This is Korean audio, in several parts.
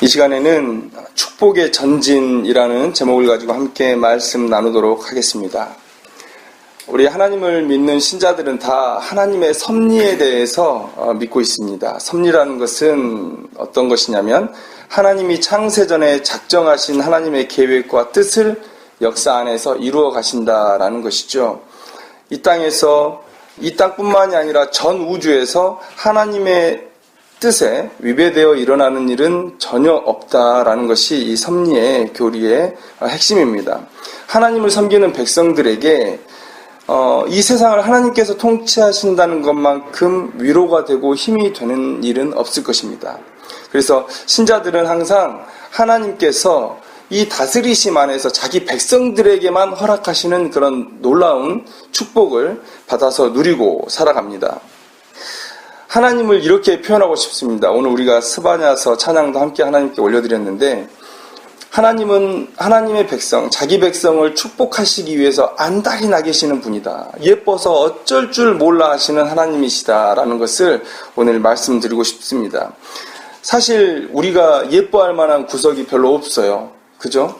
이 시간에는 축복의 전진이라는 제목을 가지고 함께 말씀 나누도록 하겠습니다. 우리 하나님을 믿는 신자들은 다 하나님의 섭리에 대해서 믿고 있습니다. 섭리라는 것은 어떤 것이냐면 하나님이 창세전에 작정하신 하나님의 계획과 뜻을 역사 안에서 이루어 가신다라는 것이죠. 이 땅에서 이 땅뿐만이 아니라 전 우주에서 하나님의 뜻에 위배되어 일어나는 일은 전혀 없다라는 것이 이 섭리의 교리의 핵심입니다. 하나님을 섬기는 백성들에게 이 세상을 하나님께서 통치하신다는 것만큼 위로가 되고 힘이 되는 일은 없을 것입니다. 그래서 신자들은 항상 하나님께서 이 다스리심 안에서 자기 백성들에게만 허락하시는 그런 놀라운 축복을 받아서 누리고 살아갑니다. 하나님을 이렇게 표현하고 싶습니다. 오늘 우리가 스바냐서 찬양도 함께 하나님께 올려드렸는데, 하나님은 하나님의 백성, 자기 백성을 축복하시기 위해서 안달이 나 계시는 분이다. 예뻐서 어쩔 줄 몰라 하시는 하나님이시다라는 것을 오늘 말씀드리고 싶습니다. 사실 우리가 예뻐할 만한 구석이 별로 없어요. 그죠?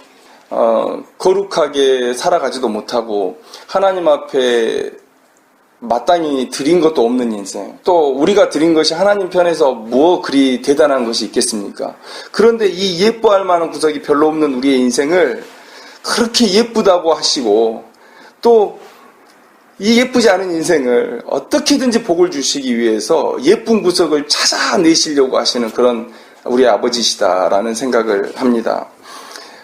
거룩하게 살아가지도 못하고 하나님 앞에 마땅히 드린 것도 없는 인생, 또 우리가 드린 것이 하나님 편에서 뭐 그리 대단한 것이 있겠습니까? 그런데 이 예뻐할 만한 구석이 별로 없는 우리의 인생을 그렇게 예쁘다고 하시고, 또 이 예쁘지 않은 인생을 어떻게든지 복을 주시기 위해서 예쁜 구석을 찾아내시려고 하시는 그런 우리 아버지시다라는 생각을 합니다.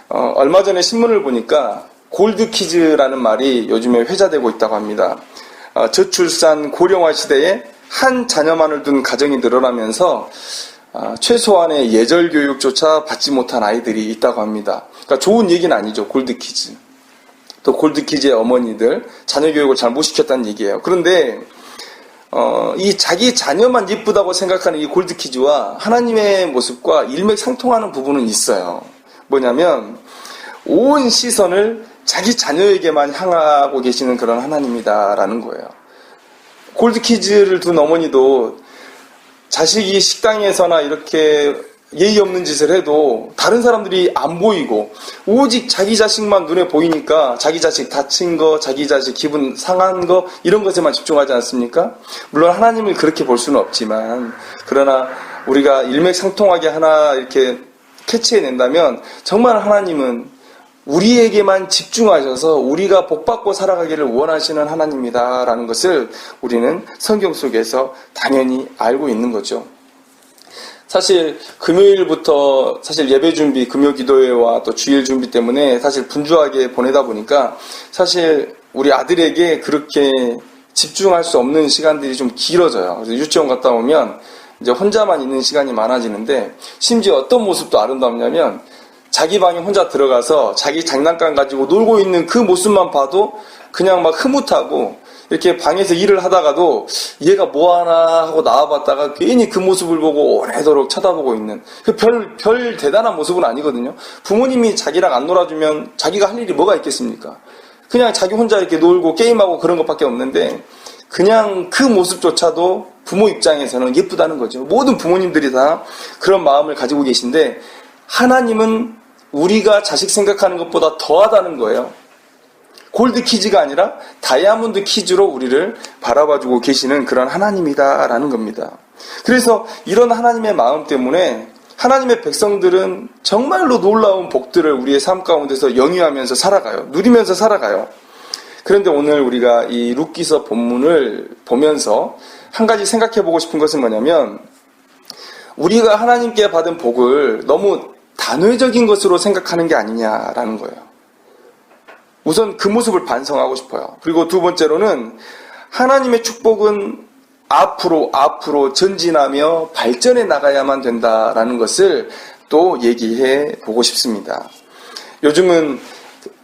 얼마 전에 신문을 보니까 골드키즈라는 말이 요즘에 회자되고 있다고 합니다. 저출산 고령화 시대에 한 자녀만을 둔 가정이 늘어나면서 최소한의 예절 교육조차 받지 못한 아이들이 있다고 합니다. 그러니까 좋은 얘기는 아니죠. 골드키즈. 또 골드키즈의 어머니들 자녀 교육을 잘 못 시켰다는 얘기예요. 그런데 이 자기 자녀만 예쁘다고 생각하는 이 골드키즈와 하나님의 모습과 일맥상통하는 부분은 있어요. 뭐냐면 온 시선을 자기 자녀에게만 향하고 계시는 그런 하나님이다라는 거예요. 골드키즈를 둔 어머니도 자식이 식당에서나 이렇게 예의 없는 짓을 해도 다른 사람들이 안 보이고 오직 자기 자식만 눈에 보이니까 자기 자식 다친 거, 자기 자식 기분 상한 거 이런 것에만 집중하지 않습니까? 물론 하나님을 그렇게 볼 수는 없지만, 그러나 우리가 일맥상통하게 하나 이렇게 캐치해낸다면 정말 하나님은 우리에게만 집중하셔서 우리가 복받고 살아가기를 원하시는 하나님이다라는 것을 우리는 성경 속에서 당연히 알고 있는 거죠. 사실 금요일부터 사실 예배 준비, 금요 기도회와 또 주일 준비 때문에 사실 분주하게 보내다 보니까 사실 우리 아들에게 그렇게 집중할 수 없는 시간들이 좀 길어져요. 그래서 유치원 갔다 오면 이제 혼자만 있는 시간이 많아지는데, 심지어 어떤 모습도 아름답냐면 자기 방에 혼자 들어가서 자기 장난감 가지고 놀고 있는 그 모습만 봐도 그냥 막 흐뭇하고, 이렇게 방에서 일을 하다가도 얘가 뭐하나 하고 나와봤다가 괜히 그 모습을 보고 오래도록 쳐다보고 있는, 그 별 대단한 모습은 아니거든요. 부모님이 자기랑 안 놀아주면 자기가 할 일이 뭐가 있겠습니까? 그냥 자기 혼자 이렇게 놀고 게임하고 그런 것밖에 없는데, 그냥 그 모습조차도 부모 입장에서는 예쁘다는 거죠. 모든 부모님들이 다 그런 마음을 가지고 계신데, 하나님은 우리가 자식 생각하는 것보다 더하다는 거예요. 골드 키즈가 아니라 다이아몬드 키즈로 우리를 바라봐주고 계시는 그런 하나님이다라는 겁니다. 그래서 이런 하나님의 마음 때문에 하나님의 백성들은 정말로 놀라운 복들을 우리의 삶 가운데서 영위하면서 살아가요. 누리면서 살아가요. 그런데 오늘 우리가 이 룻기서 본문을 보면서 한 가지 생각해 보고 싶은 것은 뭐냐면, 우리가 하나님께 받은 복을 너무 단회적인 것으로 생각하는 게 아니냐라는 거예요. 우선 그 모습을 반성하고 싶어요. 그리고 두 번째로는 하나님의 축복은 앞으로 전진하며 발전해 나가야만 된다라는 것을 또 얘기해 보고 싶습니다. 요즘은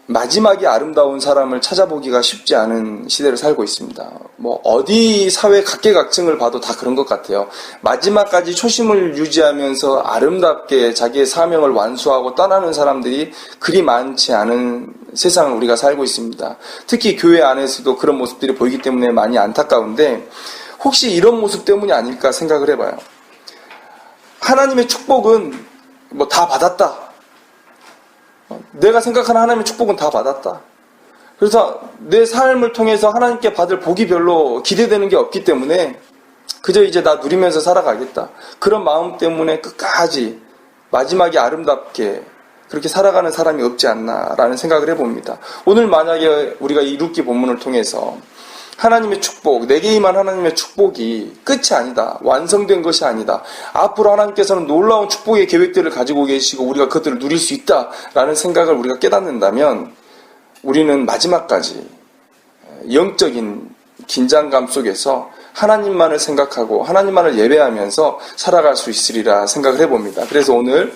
마지막이 아름다운 사람을 찾아보기가 쉽지 않은 시대를 살고 있습니다. 뭐 어디 사회 각계각층을 봐도 다 그런 것 같아요. 마지막까지 초심을 유지하면서 아름답게 자기의 사명을 완수하고 떠나는 사람들이 그리 많지 않은 세상을 우리가 살고 있습니다. 특히 교회 안에서도 그런 모습들이 보이기 때문에 많이 안타까운데, 혹시 이런 모습 때문이 아닐까 생각을 해봐요. 하나님의 축복은 뭐 다 받았다. 내가 생각하는 하나님의 축복은 다 받았다. 그래서 내 삶을 통해서 하나님께 받을 복이 별로 기대되는 게 없기 때문에 그저 이제 나 누리면서 살아가겠다. 그런 마음 때문에 끝까지 마지막에 아름답게 그렇게 살아가는 사람이 없지 않나라는 생각을 해봅니다. 오늘 만약에 우리가 이 룻기 본문을 통해서 하나님의 축복, 내게 임한 하나님의 축복이 끝이 아니다. 완성된 것이 아니다. 앞으로 하나님께서는 놀라운 축복의 계획들을 가지고 계시고 우리가 그것들을 누릴 수 있다라는 생각을 우리가 깨닫는다면 우리는 마지막까지 영적인 긴장감 속에서 하나님만을 생각하고 하나님만을 예배하면서 살아갈 수 있으리라 생각을 해봅니다. 그래서 오늘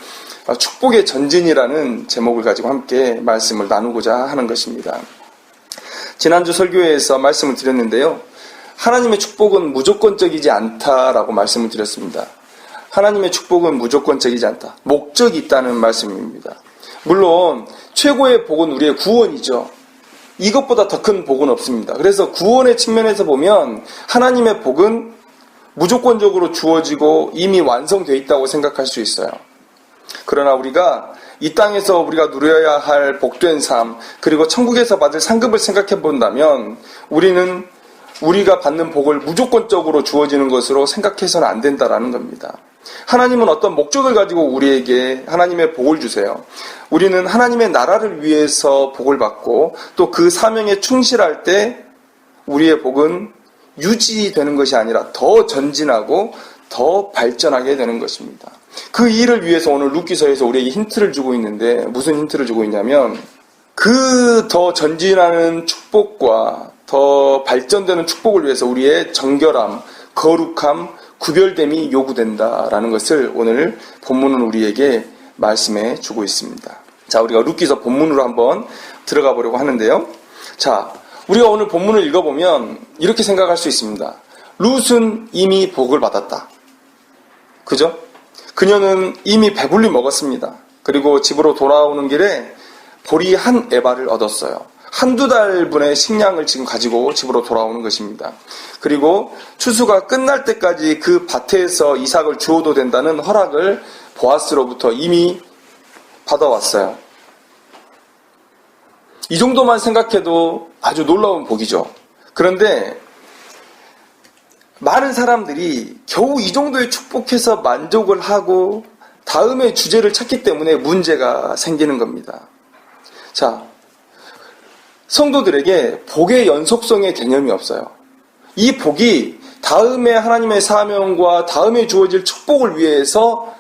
축복의 전진이라는 제목을 가지고 함께 말씀을 나누고자 하는 것입니다. 지난주 설교에서 말씀을 드렸는데요. 하나님의 축복은 무조건적이지 않다라고 말씀을 드렸습니다. 하나님의 축복은 무조건적이지 않다. 목적이 있다는 말씀입니다. 물론 최고의 복은 우리의 구원이죠. 이것보다 더 큰 복은 없습니다. 그래서 구원의 측면에서 보면 하나님의 복은 무조건적으로 주어지고 이미 완성되어 있다고 생각할 수 있어요. 그러나 우리가 이 땅에서 우리가 누려야 할 복된 삶, 그리고 천국에서 받을 상급을 생각해 본다면 우리는 우리가 받는 복을 무조건적으로 주어지는 것으로 생각해서는 안 된다라는 겁니다. 하나님은 어떤 목적을 가지고 우리에게 하나님의 복을 주세요. 우리는 하나님의 나라를 위해서 복을 받고 또 그 사명에 충실할 때 우리의 복은 유지되는 것이 아니라 더 전진하고 더 발전하게 되는 것입니다. 그 일을 위해서 오늘 룻기서에서 우리에게 힌트를 주고 있는데 무슨 힌트를 주고 있냐면 그 더 전진하는 축복과 더 발전되는 축복을 위해서 우리의 정결함, 거룩함, 구별됨이 요구된다라는 것을 오늘 본문은 우리에게 말씀해 주고 있습니다. 자, 우리가 룻기서 본문으로 한번 들어가 보려고 하는데요. 자, 우리가 오늘 본문을 읽어보면 이렇게 생각할 수 있습니다. 룻은 이미 복을 받았다. 그죠? 그녀는 이미 배불리 먹었습니다. 그리고 집으로 돌아오는 길에 보리 한 에바를 얻었어요. 한두 달분의 식량을 지금 가지고 집으로 돌아오는 것입니다. 그리고 추수가 끝날 때까지 그 밭에서 이삭을 주어도 된다는 허락을 보아스로부터 이미 받아왔어요. 이 정도만 생각해도 아주 놀라운 복이죠. 그런데 많은 사람들이 겨우 이 정도의 축복해서 만족을 하고 다음의 주제를 찾기 때문에 문제가 생기는 겁니다. 자, 성도들에게 복의 연속성의 개념이 없어요. 이 복이 다음에 하나님의 사명과 다음에 주어질 축복을 위해서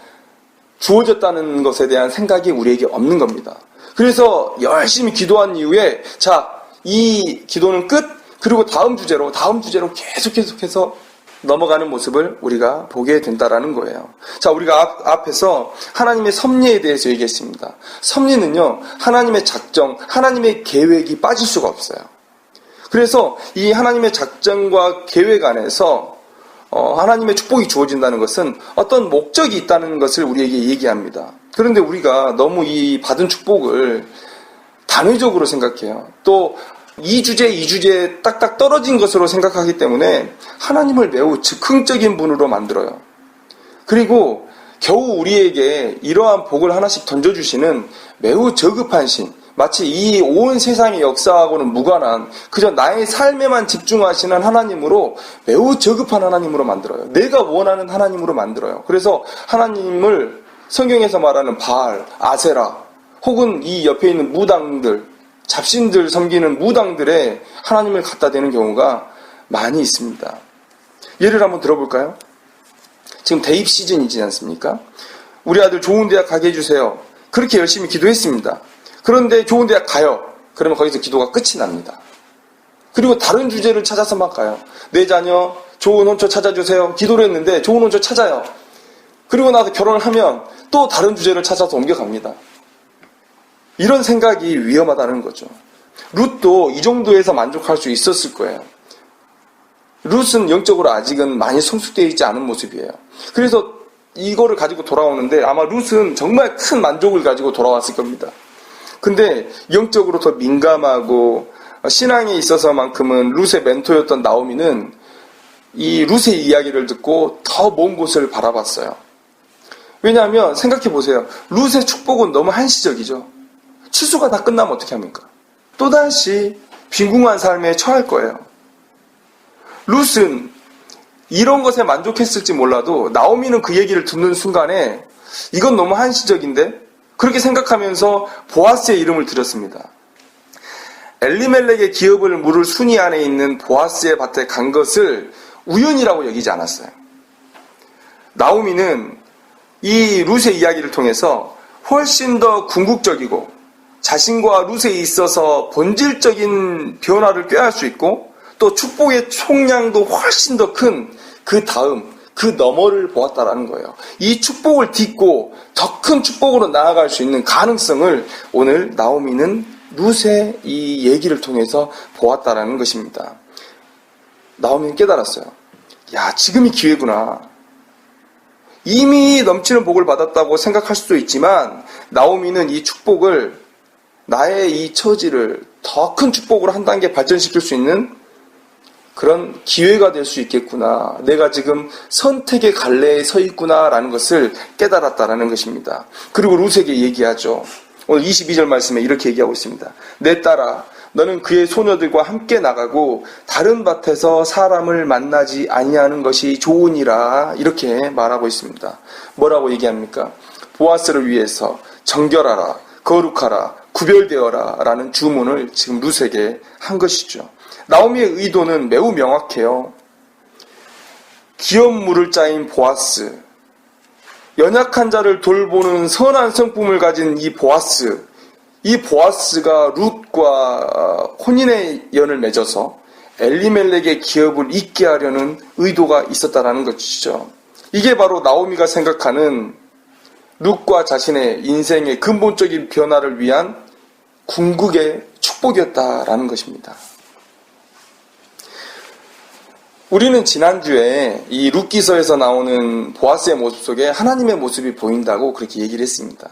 주어졌다는 것에 대한 생각이 우리에게 없는 겁니다. 그래서 열심히 기도한 이후에 자, 이 기도는 끝. 그리고 다음 주제로 계속해서 넘어가는 모습을 우리가 보게 된다라는 거예요. 자, 우리가 앞에서 하나님의 섭리에 대해서 얘기했습니다. 섭리는요, 하나님의 작정, 하나님의 계획이 빠질 수가 없어요. 그래서 이 하나님의 작정과 계획 안에서 하나님의 축복이 주어진다는 것은 어떤 목적이 있다는 것을 우리에게 얘기합니다. 그런데 우리가 너무 이 받은 축복을 단회적으로 생각해요. 또 이 주제에 딱딱 떨어진 것으로 생각하기 때문에 하나님을 매우 즉흥적인 분으로 만들어요. 그리고 겨우 우리에게 이러한 복을 하나씩 던져주시는 매우 저급한 신, 마치 이 온 세상의 역사하고는 무관한 그저 나의 삶에만 집중하시는 하나님으로 매우 저급한 하나님으로 만들어요. 내가 원하는 하나님으로 만들어요. 그래서 하나님을 성경에서 말하는 바알, 아세라 혹은 이 옆에 있는 무당들, 잡신들 섬기는 무당들의 하나님을 갖다 대는 경우가 많이 있습니다. 예를 한번 들어볼까요? 지금 대입 시즌이지 않습니까? 우리 아들 좋은 대학 가게 해주세요. 그렇게 열심히 기도했습니다. 그런데 좋은 대학 가요. 그러면 거기서 기도가 끝이 납니다. 그리고 다른 주제를 찾아서 막 가요. 내 자녀 좋은 혼처 찾아주세요. 기도를 했는데 좋은 혼처 찾아요. 그리고 나서 결혼을 하면 또 다른 주제를 찾아서 옮겨갑니다. 이런 생각이 위험하다는 거죠. 룻도 이 정도에서 만족할 수 있었을 거예요. 룻은 영적으로 아직은 많이 성숙되어 있지 않은 모습이에요. 그래서 이거를 가지고 돌아오는데 아마 룻은 정말 큰 만족을 가지고 돌아왔을 겁니다. 근데 영적으로 더 민감하고 신앙에 있어서만큼은 룻의 멘토였던 나오미는 이 룻의 이야기를 듣고 더 먼 곳을 바라봤어요. 왜냐하면 생각해 보세요. 룻의 축복은 너무 한시적이죠. 추수가 다 끝나면 어떻게 합니까? 또다시 빈궁한 삶에 처할 거예요. 룻은 이런 것에 만족했을지 몰라도 나오미는 그 얘기를 듣는 순간에 이건 너무 한시적인데? 그렇게 생각하면서 보아스의 이름을 들였습니다. 엘리멜렉의 기업을 물을 순위 안에 있는 보아스의 밭에 간 것을 우연이라고 여기지 않았어요. 나오미는 이 룻의 이야기를 통해서 훨씬 더 궁극적이고 자신과 룻에 있어서 본질적인 변화를 꾀할 수 있고 또 축복의 총량도 훨씬 더 큰 그 다음, 그 너머를 보았다라는 거예요. 이 축복을 딛고 더 큰 축복으로 나아갈 수 있는 가능성을 오늘 나오미는 룻의 이 얘기를 통해서 보았다라는 것입니다. 나오미는 깨달았어요. 야, 지금이 기회구나. 이미 넘치는 복을 받았다고 생각할 수도 있지만 나오미는 이 축복을 나의 이 처지를 더 큰 축복으로 한 단계 발전시킬 수 있는 그런 기회가 될 수 있겠구나. 내가 지금 선택의 갈래에 서 있구나라는 것을 깨달았다라는 것입니다. 그리고 룻에게 얘기하죠. 오늘 22절 말씀에 이렇게 얘기하고 있습니다. 내 딸아, 너는 그의 소녀들과 함께 나가고 다른 밭에서 사람을 만나지 아니하는 것이 좋으니라. 이렇게 말하고 있습니다. 뭐라고 얘기합니까? 보아스를 위해서 정결하라, 거룩하라, 구별되어라 라는 주문을 지금 룻에게 한 것이죠. 나오미의 의도는 매우 명확해요. 기업 물을 자인 보아스, 연약한 자를 돌보는 선한 성품을 가진 이 보아스가 룻과 혼인의 연을 맺어서 엘리멜렉의 기업을 잇게 하려는 의도가 있었다라는 것이죠. 이게 바로 나오미가 생각하는 룻과 자신의 인생의 근본적인 변화를 위한 궁극의 축복이었다라는 것입니다. 우리는 지난주에 이 룻기서에서 나오는 보아스의 모습 속에 하나님의 모습이 보인다고 그렇게 얘기를 했습니다.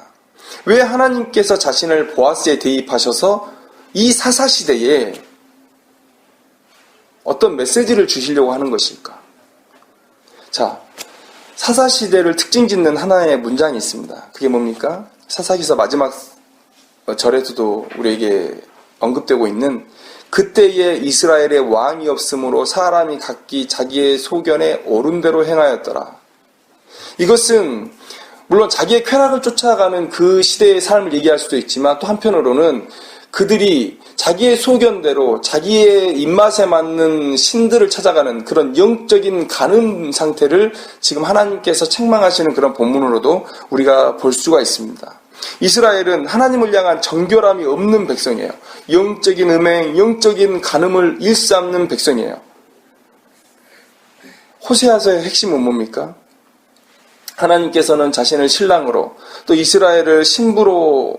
왜 하나님께서 자신을 보아스에 대입하셔서 이 사사시대에 어떤 메시지를 주시려고 하는 것일까? 자, 사사시대를 특징 짓는 하나의 문장이 있습니다. 그게 뭡니까? 사사기서 마지막 절에서도 우리에게 언급되고 있는 그때에 이스라엘의 왕이 없으므로 사람이 각기 자기의 소견에 옳은 대로 행하였더라. 이것은 물론 자기의 쾌락을 쫓아가는 그 시대의 삶을 얘기할 수도 있지만 또 한편으로는 그들이 자기의 소견대로 자기의 입맛에 맞는 신들을 찾아가는 그런 영적인 가늠 상태를 지금 하나님께서 책망하시는 그런 본문으로도 우리가 볼 수가 있습니다. 이스라엘은 하나님을 향한 정결함이 없는 백성이에요. 영적인 음행, 영적인 간음을 일삼는 백성이에요. 호세아서의 핵심은 뭡니까? 하나님께서는 자신을 신랑으로 또 이스라엘을 신부로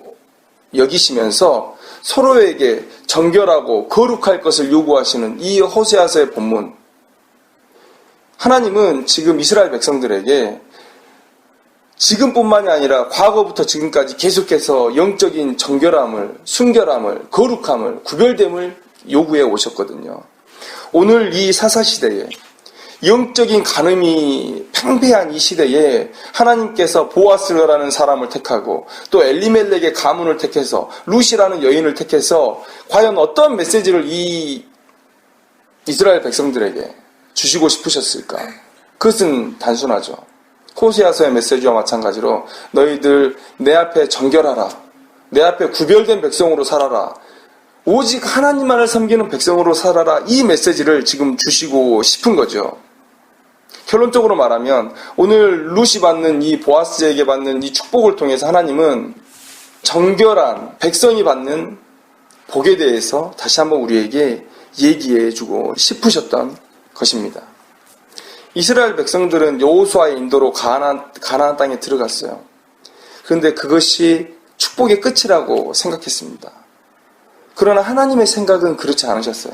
여기시면서 서로에게 정결하고 거룩할 것을 요구하시는 이 호세아서의 본문. 하나님은 지금 이스라엘 백성들에게 지금뿐만이 아니라 과거부터 지금까지 계속해서 영적인 정결함을, 순결함을, 거룩함을, 구별됨을 요구해 오셨거든요. 오늘 이 사사시대에 영적인 간음이 팽배한 이 시대에 하나님께서 보아스라는 사람을 택하고 또 엘리멜렉의 가문을 택해서 룻이라는 여인을 택해서 과연 어떤 메시지를 이 이스라엘 백성들에게 주시고 싶으셨을까? 그것은 단순하죠. 호세아서의 메시지와 마찬가지로 너희들 내 앞에 정결하라. 내 앞에 구별된 백성으로 살아라. 오직 하나님만을 섬기는 백성으로 살아라. 이 메시지를 지금 주시고 싶은 거죠. 결론적으로 말하면 오늘 룻이 받는 이 보아스에게 받는 이 축복을 통해서 하나님은 정결한 백성이 받는 복에 대해서 다시 한번 우리에게 얘기해주고 싶으셨던 것입니다. 이스라엘 백성들은 여호수아의 인도로 가나안 땅에 들어갔어요. 그런데 그것이 축복의 끝이라고 생각했습니다. 그러나 하나님의 생각은 그렇지 않으셨어요.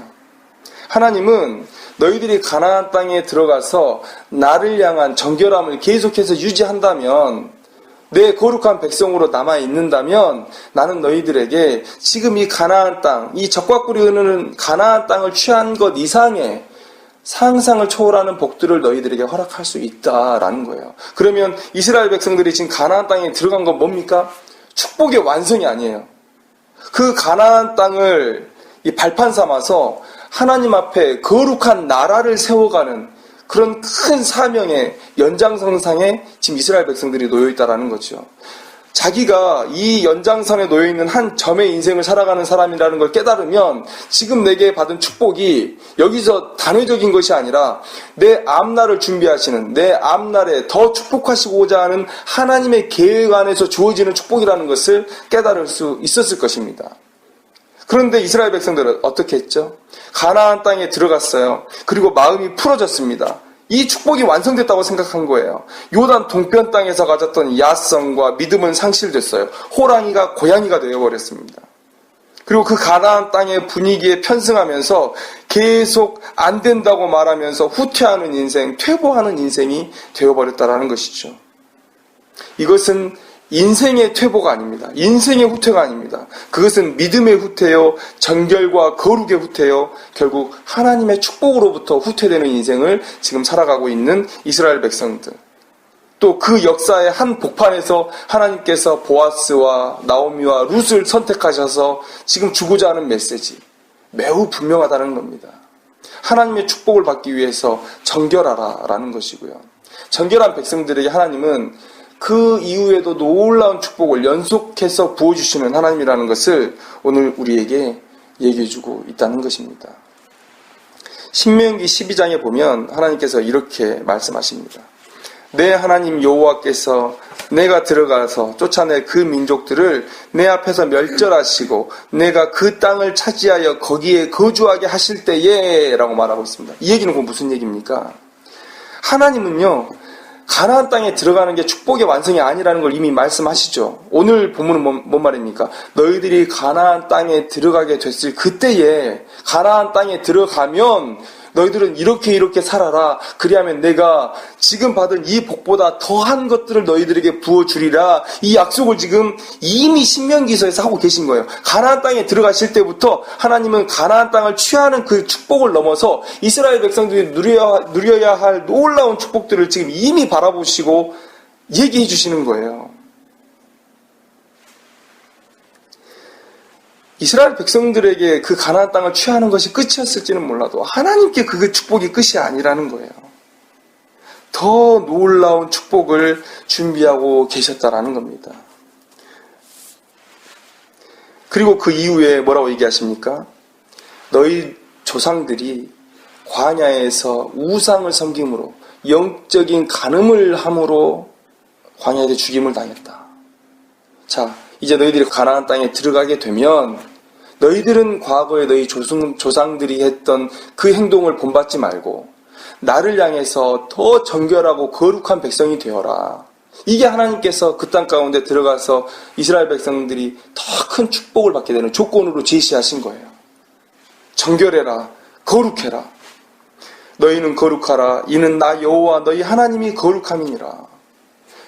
하나님은 너희들이 가나안 땅에 들어가서 나를 향한 정결함을 계속해서 유지한다면, 내 거룩한 백성으로 남아있는다면 나는 너희들에게 지금 이 가나안 땅, 이 적과 꿀이 흐르는 가나안 땅을 취한 것 이상의 상상을 초월하는 복들을 너희들에게 허락할 수 있다라는 거예요. 그러면 이스라엘 백성들이 지금 가나안 땅에 들어간 건 뭡니까? 축복의 완성이 아니에요. 그 가나안 땅을 이 발판 삼아서 하나님 앞에 거룩한 나라를 세워가는 그런 큰 사명의 연장선상에 지금 이스라엘 백성들이 놓여 있다라는 거죠. 자기가 이 연장선에 놓여 있는 한 점의 인생을 살아가는 사람이라는 걸 깨달으면 지금 내게 받은 축복이 여기서 단회적인 것이 아니라 내 앞날을 준비하시는, 내 앞날에 더 축복하시고자 하는 하나님의 계획 안에서 주어지는 축복이라는 것을 깨달을 수 있었을 것입니다. 그런데 이스라엘 백성들은 어떻게 했죠? 가나안 땅에 들어갔어요. 그리고 마음이 풀어졌습니다. 이 축복이 완성됐다고 생각한 거예요. 요단 동편 땅에서 가졌던 야성과 믿음은 상실됐어요. 호랑이가 고양이가 되어버렸습니다. 그리고 그 가나안 땅의 분위기에 편승하면서 계속 안 된다고 말하면서 후퇴하는 인생, 퇴보하는 인생이 되어버렸다라는 것이죠. 이것은 인생의 퇴보가 아닙니다. 인생의 후퇴가 아닙니다. 그것은 믿음의 후퇴요, 정결과 거룩의 후퇴요, 결국 하나님의 축복으로부터 후퇴되는 인생을 지금 살아가고 있는 이스라엘 백성들. 또 그 역사의 한 복판에서 하나님께서 보아스와 나오미와 룻을 선택하셔서 지금 주고자 하는 메시지, 매우 분명하다는 겁니다. 하나님의 축복을 받기 위해서 정결하라 라는 것이고요. 정결한 백성들에게 하나님은 그 이후에도 놀라운 축복을 연속해서 부어주시는 하나님이라는 것을 오늘 우리에게 얘기해주고 있다는 것입니다. 신명기 12장에 보면 하나님께서 이렇게 말씀하십니다. 내 하나님 여호와께서 내가 들어가서 쫓아낼 그 민족들을 내 앞에서 멸절하시고 내가 그 땅을 차지하여 거기에 거주하게 하실 때에 라고 말하고 있습니다. 이 얘기는 무슨 얘기입니까? 하나님은요, 가나안 땅에 들어가는 게 축복의 완성이 아니라는 걸 이미 말씀하시죠. 오늘 본문은 뭔 말입니까? 너희들이 가나안 땅에 들어가게 됐을 그때에 가나안 땅에 들어가면 너희들은 이렇게 살아라. 그리하면 내가 지금 받은 이 복보다 더한 것들을 너희들에게 부어주리라. 이 약속을 지금 이미 신명기서에서 하고 계신 거예요. 가나안 땅에 들어가실 때부터 하나님은 가나안 땅을 취하는 그 축복을 넘어서 이스라엘 백성들이 누려야 할 놀라운 축복들을 지금 이미 바라보시고 얘기해 주시는 거예요. 이스라엘 백성들에게 그 가나안 땅을 취하는 것이 끝이었을지는 몰라도 하나님께 그 축복이 끝이 아니라는 거예요. 더 놀라운 축복을 준비하고 계셨다라는 겁니다. 그리고 그 이후에 뭐라고 얘기하십니까? 너희 조상들이 광야에서 우상을 섬김으로 영적인 간음을 함으로 광야에 죽임을 당했다. 자, 이제 너희들이 가나안 땅에 들어가게 되면 너희들은 과거에 너희 조상들이 했던 그 행동을 본받지 말고 나를 향해서 더 정결하고 거룩한 백성이 되어라. 이게 하나님께서 그 땅 가운데 들어가서 이스라엘 백성들이 더 큰 축복을 받게 되는 조건으로 제시하신 거예요. 정결해라, 거룩해라. 너희는 거룩하라. 이는 나 여호와 너희 하나님이 거룩함이니라.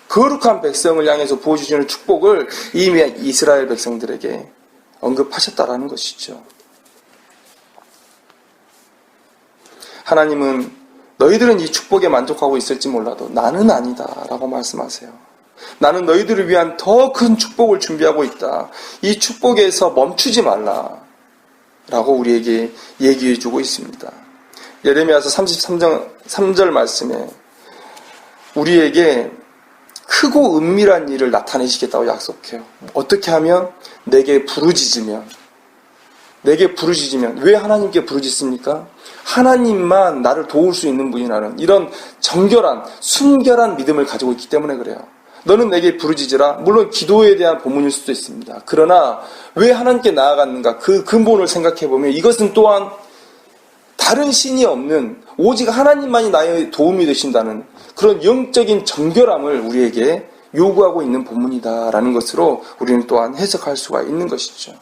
거룩한 백성을 향해서 부어주시는 축복을 이미 이스라엘 백성들에게 언급하셨다라는 것이죠. 하나님은 너희들은 이 축복에 만족하고 있을지 몰라도 나는 아니다 라고 말씀하세요. 나는 너희들을 위한 더 큰 축복을 준비하고 있다. 이 축복에서 멈추지 말라 라고 우리에게 얘기해 주고 있습니다. 예레미야서 33절 말씀에 우리에게 크고 은밀한 일을 나타내시겠다고 약속해요. 어떻게 하면? 내게 부르짖으면. 왜 하나님께 부르짖습니까? 하나님만 나를 도울 수 있는 분이라는 이런 정결한, 순결한 믿음을 가지고 있기 때문에 그래요. 너는 내게 부르짖으라. 물론 기도에 대한 본문일 수도 있습니다. 그러나 왜 하나님께 나아갔는가? 그 근본을 생각해보면 이것은 또한 다른 신이 없는 오직 하나님만이 나의 도움이 되신다는 그런 영적인 정결함을 우리에게 요구하고 있는 본문이다라는 것으로 우리는 또한 해석할 수가 있는 것이죠.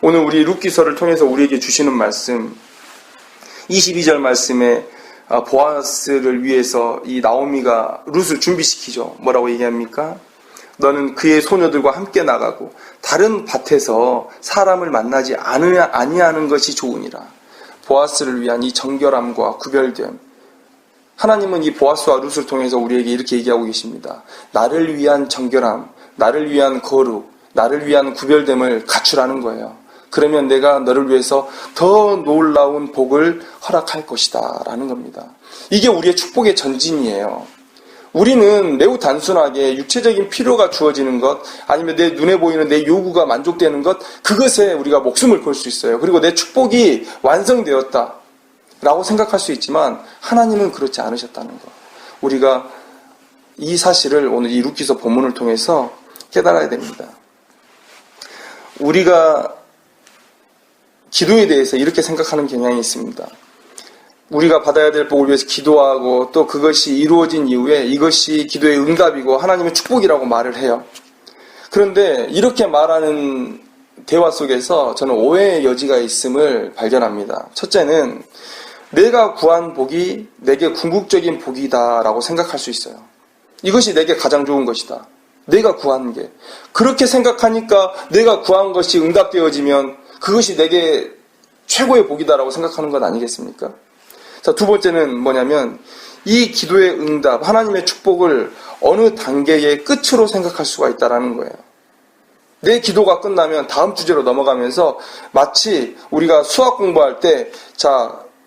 오늘 우리 룻기서를 통해서 우리에게 주시는 말씀 22절 말씀에 보아스를 위해서 이 나오미가 룻을 준비시키죠. 뭐라고 얘기합니까? 너는 그의 소녀들과 함께 나가고 다른 밭에서 사람을 만나지 아니하는 것이 좋으니라. 보아스를 위한 이 정결함과 구별됨. 하나님은 이 보아스와 룻을 통해서 우리에게 이렇게 얘기하고 계십니다. 나를 위한 정결함, 나를 위한 거룩, 나를 위한 구별됨을 갖추라는 거예요. 그러면 내가 너를 위해서 더 놀라운 복을 허락할 것이다 라는 겁니다. 이게 우리의 축복의 전진이에요. 우리는 매우 단순하게 육체적인 필요가 주어지는 것, 아니면 내 눈에 보이는 내 요구가 만족되는 것, 그것에 우리가 목숨을 걸 수 있어요. 그리고 내 축복이 완성되었다 라고 생각할 수 있지만 하나님은 그렇지 않으셨다는 것. 우리가 이 사실을 오늘 이 룻기서 본문을 통해서 깨달아야 됩니다. 우리가 기도에 대해서 이렇게 생각하는 경향이 있습니다. 우리가 받아야 될 복을 위해서 기도하고 또 그것이 이루어진 이후에 이것이 기도의 응답이고 하나님의 축복이라고 말을 해요. 그런데 이렇게 말하는 대화 속에서 저는 오해의 여지가 있음을 발견합니다. 첫째는 내가 구한 복이 내게 궁극적인 복이다라고 생각할 수 있어요. 이것이 내게 가장 좋은 것이다. 내가 구한 게. 그렇게 생각하니까 내가 구한 것이 응답되어지면 그것이 내게 최고의 복이다라고 생각하는 것 아니겠습니까? 자, 두 번째는 뭐냐면 이 기도의 응답, 하나님의 축복을 어느 단계의 끝으로 생각할 수가 있다는 거예요. 내 기도가 끝나면 다음 주제로 넘어가면서 마치 우리가 수학 공부할 때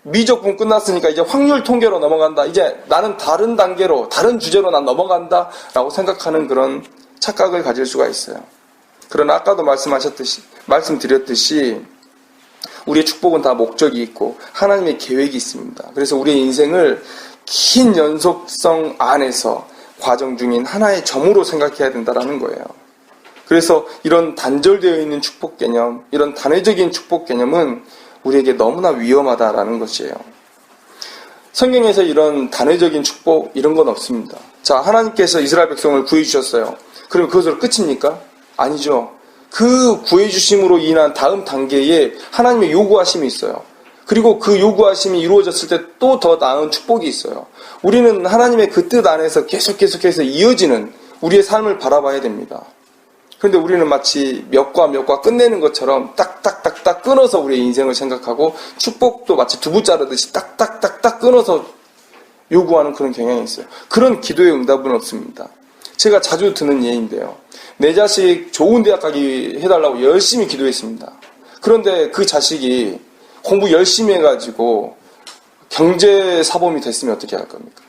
미적분 끝났으니까 이제 확률 통계로 넘어간다. 이제 나는 다른 단계로, 다른 주제로 난 넘어간다 라고 생각하는 그런 착각을 가질 수가 있어요. 그러나 아까도 말씀드렸듯이 우리의 축복은 다 목적이 있고 하나님의 계획이 있습니다. 그래서 우리의 인생을 긴 연속성 안에서 과정 중인 하나의 점으로 생각해야 된다는 거예요. 그래서 이런 단절되어 있는 축복 개념, 이런 단회적인 축복 개념은 우리에게 너무나 위험하다라는 것이에요. 성경에서 이런 단회적인 축복 이런 건 없습니다. 자, 하나님께서 이스라엘 백성을 구해주셨어요. 그럼 그것으로 끝입니까? 아니죠. 그 구해주심으로 인한 다음 단계에 하나님의 요구하심이 있어요. 그리고 그 요구하심이 이루어졌을 때 또 더 나은 축복이 있어요. 우리는 하나님의 그 뜻 안에서 계속해서 이어지는 우리의 삶을 바라봐야 됩니다. 그런데 우리는 마치 몇과 끝내는 것처럼 딱딱딱딱 끊어서 우리의 인생을 생각하고 축복도 마치 두부 자르듯이 딱딱딱딱 끊어서 요구하는 그런 경향이 있어요. 그런 기도의 응답은 없습니다. 제가 자주 드는 예인데요. 내 자식 좋은 대학 가게 해달라고 열심히 기도했습니다. 그런데 그 자식이 공부 열심히 해가지고 경제사범이 됐으면 어떻게 할 겁니까?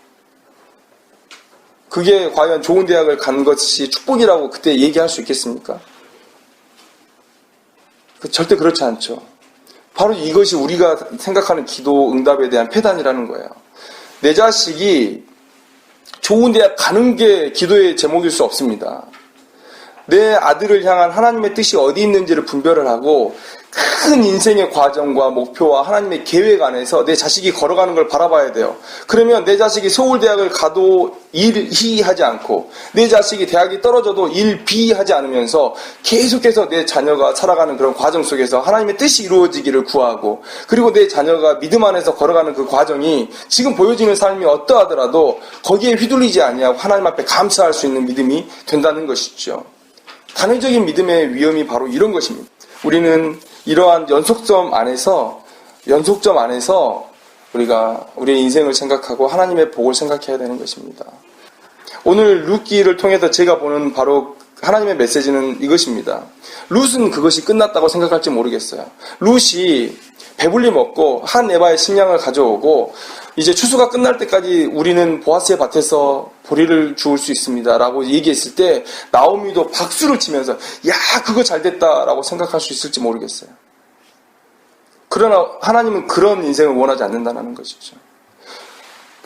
그게 과연 좋은 대학을 간 것이 축복이라고 그때 얘기할 수 있겠습니까? 절대 그렇지 않죠. 바로 이것이 우리가 생각하는 기도 응답에 대한 폐단이라는 거예요. 내 자식이 좋은 대학 가는 게 기도의 제목일 수 없습니다. 내 아들을 향한 하나님의 뜻이 어디 있는지를 분별을 하고 큰 인생의 과정과 목표와 하나님의 계획 안에서 내 자식이 걸어가는 걸 바라봐야 돼요. 그러면 내 자식이 서울대학을 가도 일희하지 않고 내 자식이 대학이 떨어져도 일비하지 않으면서 계속해서 내 자녀가 살아가는 그런 과정 속에서 하나님의 뜻이 이루어지기를 구하고, 그리고 내 자녀가 믿음 안에서 걸어가는 그 과정이 지금 보여지는 삶이 어떠하더라도 거기에 휘둘리지 아니하고 하나님 앞에 감사할 수 있는 믿음이 된다는 것이죠. 단회적인 믿음의 위험이 바로 이런 것입니다. 우리는 이러한 연속점 안에서 우리가 우리의 인생을 생각하고 하나님의 복을 생각해야 되는 것입니다. 오늘 룻기를 통해서 제가 보는 바로 하나님의 메시지는 이것입니다. 룻은 그것이 끝났다고 생각할지 모르겠어요. 룻이 배불리 먹고 한 에바의 식량을 가져오고 이제 추수가 끝날 때까지 우리는 보아스의 밭에서 보리를 주울 수 있습니다 라고 얘기했을 때 나오미도 박수를 치면서 야 그거 잘됐다 라고 생각할 수 있을지 모르겠어요. 그러나 하나님은 그런 인생을 원하지 않는다는 것이죠.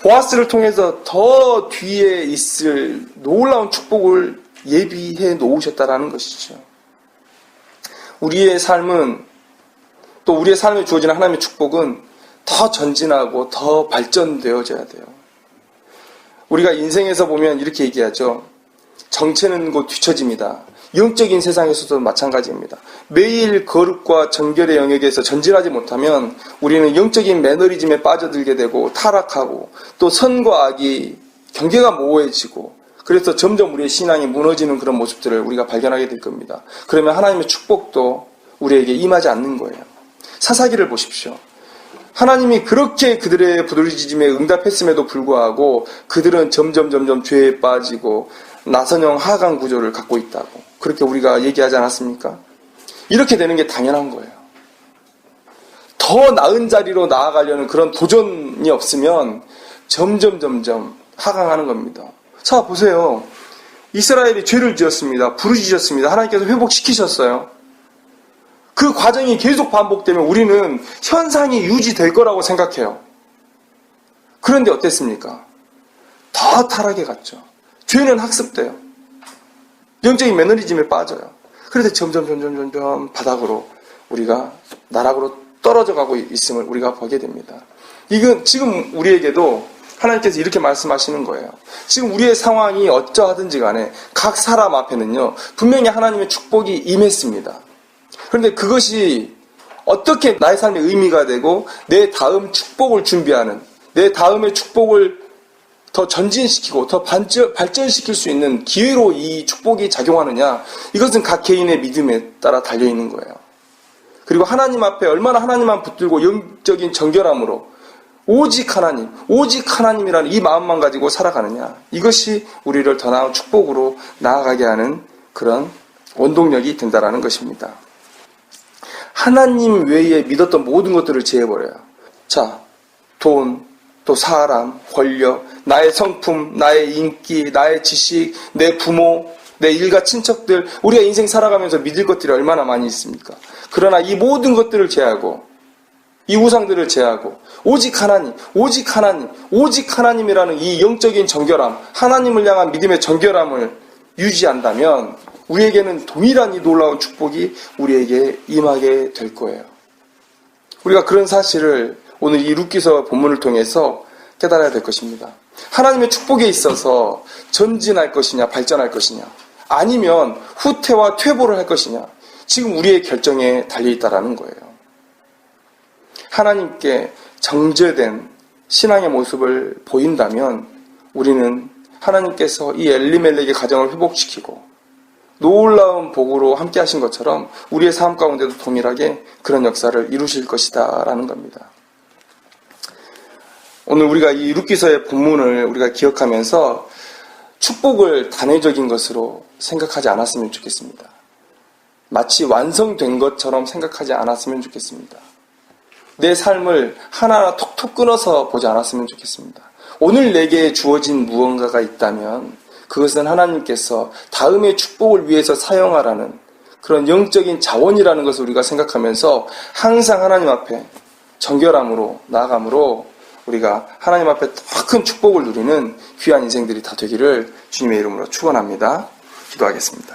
보아스를 통해서 더 뒤에 있을 놀라운 축복을 예비해 놓으셨다는 것이죠. 우리의 삶은, 또 우리의 삶에 주어지는 하나님의 축복은 더 전진하고 더 발전되어져야 돼요. 우리가 인생에서 보면 이렇게 얘기하죠. 정체는 곧 뒤처짐이다. 영적인 세상에서도 마찬가지입니다. 매일 거룩과 정결의 영역에서 전진하지 못하면 우리는 영적인 매너리즘에 빠져들게 되고 타락하고 또 선과 악이 경계가 모호해지고, 그래서 점점 우리의 신앙이 무너지는 그런 모습들을 우리가 발견하게 될 겁니다. 그러면 하나님의 축복도 우리에게 임하지 않는 거예요. 사사기를 보십시오. 하나님이 그렇게 그들의 부르짖음에 응답했음에도 불구하고 그들은 점점 죄에 빠지고 나선형 하강 구조를 갖고 있다고 그렇게 우리가 얘기하지 않았습니까? 이렇게 되는 게 당연한 거예요. 더 나은 자리로 나아가려는 그런 도전이 없으면 점점 하강하는 겁니다. 자, 보세요. 이스라엘이 죄를 지었습니다. 부르짖었습니다. 하나님께서 회복시키셨어요. 그 과정이 계속 반복되면 우리는 현상이 유지될 거라고 생각해요. 그런데 어땠습니까? 더 타락해 갔죠. 죄는 학습돼요. 영적인 매너리즘에 빠져요. 그래서 점점 바닥으로 우리가 나락으로 떨어져 가고 있음을 우리가 보게 됩니다. 이건 지금 우리에게도 하나님께서 이렇게 말씀하시는 거예요. 지금 우리의 상황이 어쩌하든지 간에 각 사람 앞에는요, 분명히 하나님의 축복이 임했습니다. 그런데 그것이 어떻게 나의 삶의 의미가 되고 내 다음 축복을 준비하는, 내 다음의 축복을 더 전진시키고 더 발전시킬 수 있는 기회로 이 축복이 작용하느냐, 이것은 각 개인의 믿음에 따라 달려있는 거예요. 그리고 하나님 앞에 얼마나 하나님만 붙들고 영적인 정결함으로 오직 하나님이라는 이 마음만 가지고 살아가느냐, 이것이 우리를 더 나은 축복으로 나아가게 하는 그런 원동력이 된다라는 것입니다. 하나님 외에 믿었던 모든 것들을 제해버려요. 자, 돈, 또 사람, 권력, 나의 성품, 나의 인기, 나의 지식, 내 부모, 내 일가 친척들, 우리가 인생 살아가면서 믿을 것들이 얼마나 많이 있습니까? 그러나 이 모든 것들을 제하고, 이 우상들을 제하고 오직 하나님이라는 이 영적인 정결함, 하나님을 향한 믿음의 정결함을 유지한다면 우리에게는 동일한 이 놀라운 축복이 우리에게 임하게 될 거예요. 우리가 그런 사실을 오늘 이 룻기서 본문을 통해서 깨달아야 될 것입니다. 하나님의 축복에 있어서 전진할 것이냐 발전할 것이냐, 아니면 후퇴와 퇴보를 할 것이냐, 지금 우리의 결정에 달려있다라는 거예요. 하나님께 정죄된 신앙의 모습을 보인다면 우리는 하나님께서 이 엘리멜렉의 가정을 회복시키고 놀라운 복으로 함께 하신 것처럼 우리의 삶 가운데도 동일하게 그런 역사를 이루실 것이다 라는 겁니다. 오늘 우리가 이 룻기서의 본문을 우리가 기억하면서 축복을 단회적인 것으로 생각하지 않았으면 좋겠습니다. 마치 완성된 것처럼 생각하지 않았으면 좋겠습니다. 내 삶을 하나하나 톡톡 끊어서 보지 않았으면 좋겠습니다. 오늘 내게 주어진 무언가가 있다면 그것은 하나님께서 다음의 축복을 위해서 사용하라는 그런 영적인 자원이라는 것을 우리가 생각하면서 항상 하나님 앞에 정결함으로 나아감으로 우리가 하나님 앞에 더 큰 축복을 누리는 귀한 인생들이 다 되기를 주님의 이름으로 축원합니다. 기도하겠습니다.